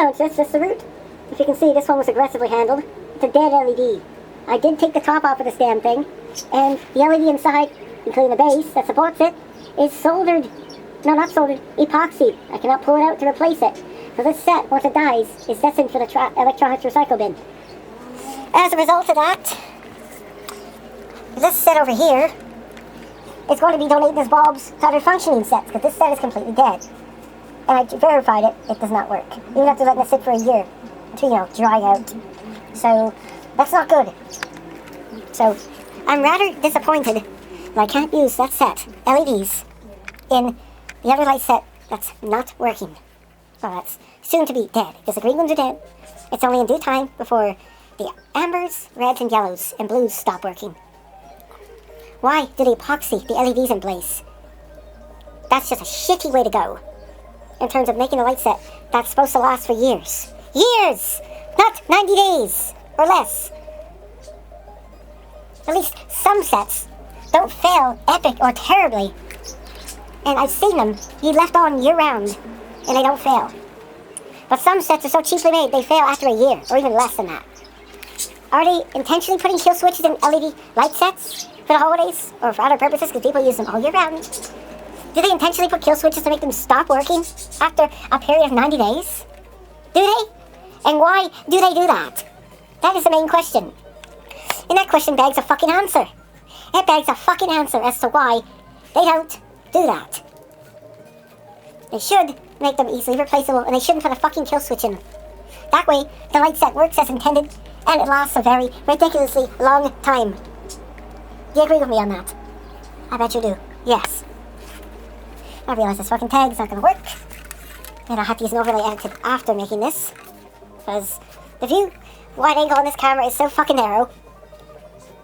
it's just the root. If you can see, this one was aggressively handled. It's a dead LED. I did take the top off of this damn thing, and the LED inside, including the base that supports it, is soldered. No, not soldered, epoxied. I cannot pull it out to replace it. So this set, once it dies, is destined for the electronics recycle bin. As a result of that, this set over here is going to be donating these bulbs to other functioning sets, because this set is completely dead. And I verified it, it does not work. Even after letting it sit for a year, to, dry out. So, that's not good. So, I'm rather disappointed that I can't use that set, LEDs, in the other light set that's not working. Well, that's soon to be dead, because the green ones are dead. It's only in due time before the ambers, reds, and yellows, and blues stop working. Why did they epoxy the LEDs in place? That's just a shitty way to go, in terms of making a light set that's supposed to last for years. Years! Not 90 days, or less. At least some sets don't fail epic or terribly. And I've seen them be left on year-round, and they don't fail. But some sets are so cheaply made, they fail after a year, or even less than that. Are they intentionally putting kill switches in LED light sets for the holidays, or for other purposes, because people use them all year round? Do they intentionally put kill switches to make them stop working after a period of 90 days? Do they? And why do they do that? That is the main question. And that question begs a fucking answer. It begs a fucking answer as to why they don't do that. They should make them easily replaceable, and they shouldn't put a fucking kill switch in them. That way, the light set works as intended, and it lasts a very ridiculously long time. Do you agree with me on that? I bet you do. Yes. I realize this fucking tag's not gonna work, and I'll have to use an overlay edited after making this, because the view wide angle on this camera is so fucking narrow.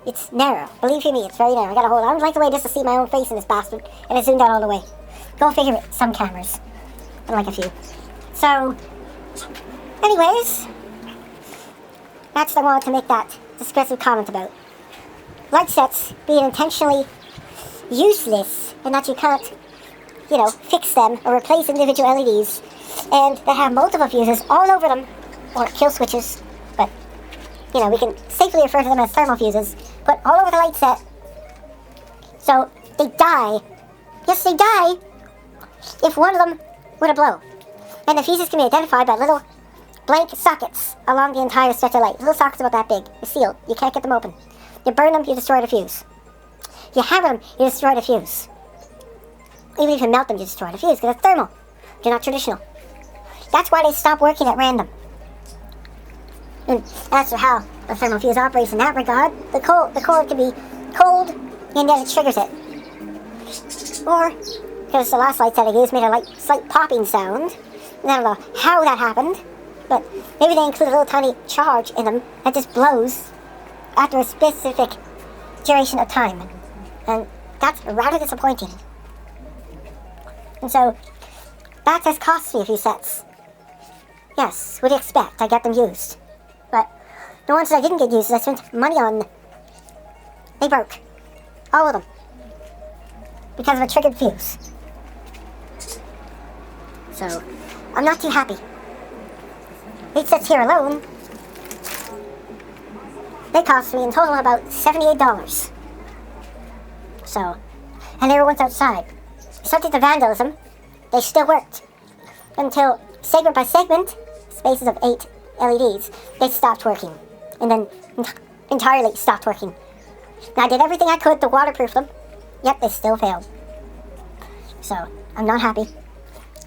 It's narrow. Believe you me, it's very narrow. I gotta hold on. I don't like the way just to see my own face in this bastard, and it's zoomed out all the way. Go figure it. Some cameras. I like a few. So, anyways, that's what I wanted to make that discursive comment about. Light sets being intentionally useless, and that you can't, fix them or replace individual LEDs, and they have multiple fuses all over them, or kill switches, but, we can safely refer to them as thermal fuses, but all over the light set. So, they die. Yes, they die if one of them were to blow. And the fuses can be identified by little blank sockets along the entire stretch of light. Little sockets about that big. They're sealed. You can't get them open. You burn them, you destroy the fuse. You hammer them, you destroy the fuse. Even if you melt them, you destroy the fuse, because it's thermal. They're not traditional. That's why they stop working at random. And as for how the thermal fuse operates in that regard, the cord can be cold, and then it triggers it. Or, because the last light set I used made a slight popping sound, and I don't know how that happened, but maybe they include a little tiny charge in them that just blows after a specific duration of time. And that's rather disappointing. And so, that has cost me a few sets. Yes, what do you expect? I got them used. But the ones that I didn't get used, I spent money on, they broke. All of them. Because of a triggered fuse. So, I'm not too happy. 8 sets here alone, they cost me in total about $78. So, and they were once outside. Subject to vandalism, they still worked. Until, segment by segment, spaces of 8 LEDs, they stopped working. And then entirely stopped working. Now I did everything I could to waterproof them, yet they still failed. So, I'm not happy.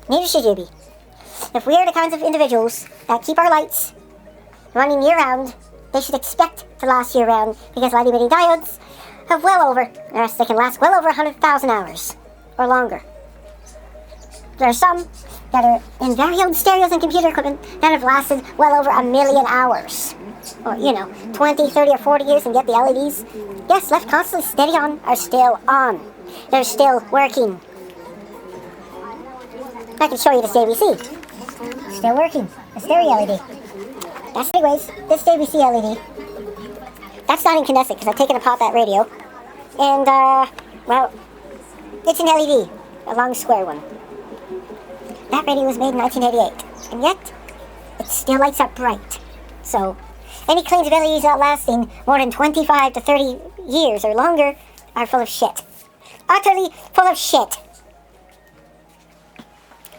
Neither should you be. If we are the kinds of individuals that keep our lights running year-round, they should expect to last year-round, because light-emitting diodes have they can last well over 100,000 hours, or longer. There are some that are in very old stereos and computer equipment that have lasted well over 1,000,000 hours. Or, 20, 30, or 40 years, and yet the LEDs, yes, left constantly steady on, are still on. They're still working. I can show you this JVC. Still working. A stereo LED. That's anyways, this JVC LED. That's not incandescent, because I've taken apart that radio. And, well, it's an LED. A long square one. That radio was made in 1988. And yet, it still lights up bright. So, any claims of LEDs not lasting more than 25 to 30 years or longer are full of shit. Utterly full of shit.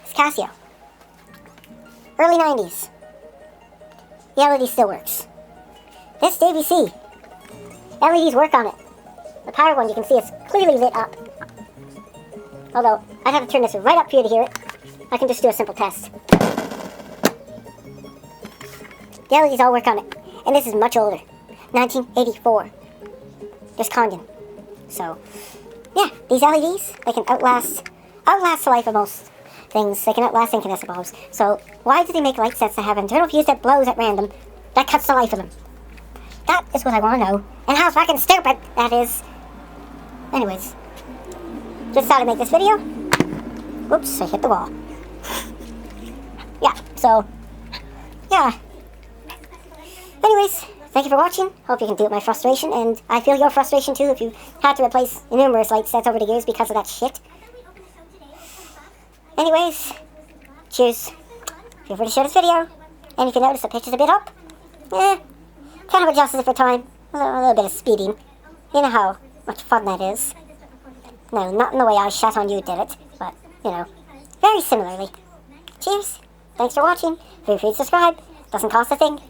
It's Casio. Early 90s. The LED still works. This JVC. LEDs work on it. The power one, you can see it's clearly lit up. Although, I'd have to turn this right up for you to hear it. I can just do a simple test. The LEDs all work on it. And this is much older. 1984. Just Condon. So, yeah, these LEDs, they can outlast the life of most things. They can outlast incandescent bulbs. So, why do they make light sets that have an internal fuse that blows at random? That cuts the life of them. That is what I want to know. And how fucking stupid that is. Anyways. Just thought I'd make this video. Whoops, I hit the wall. Yeah, so, yeah. Anyways, thank you for watching. Hope you can deal with my frustration, and I feel your frustration too if you had to replace numerous light sets over the years because of that shit. Anyways, cheers. Feel free to share this video. And if you notice the picture's a bit up, kind of adjusted it for time. A little bit of speeding. You know how much fun that is. No, not in the way I Shut On You did it, but, you know, very similarly. Cheers. Thanks for watching. Feel free to subscribe. Doesn't cost a thing.